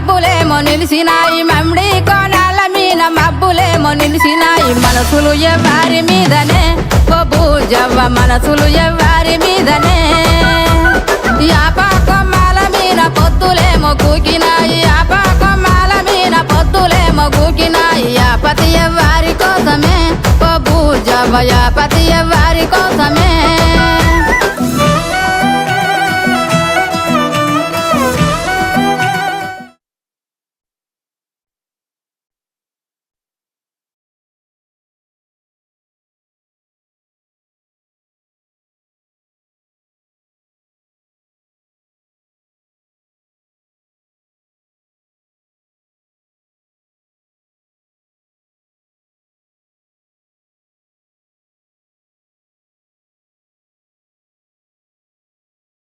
మబ్బులేమో నిలిసినాయి మమ్మిడి కోణాల మీద మబ్బులేమో నిలిసినాయి మనసులు ఎవ్వారి మీదనే ఓ బూజవ్వ మనసులు ఎవ్వారి మీదనే యాప కొమ్మాల మీద పొద్దులేమో కూకినాయి యాప కొమ్మాల మీద పొద్దులేమో కూకినాయి యాపతి ఎవ్వారి కోసమే ఓ బూజవ్వ యాపతి ఎవ్వారి కోసమే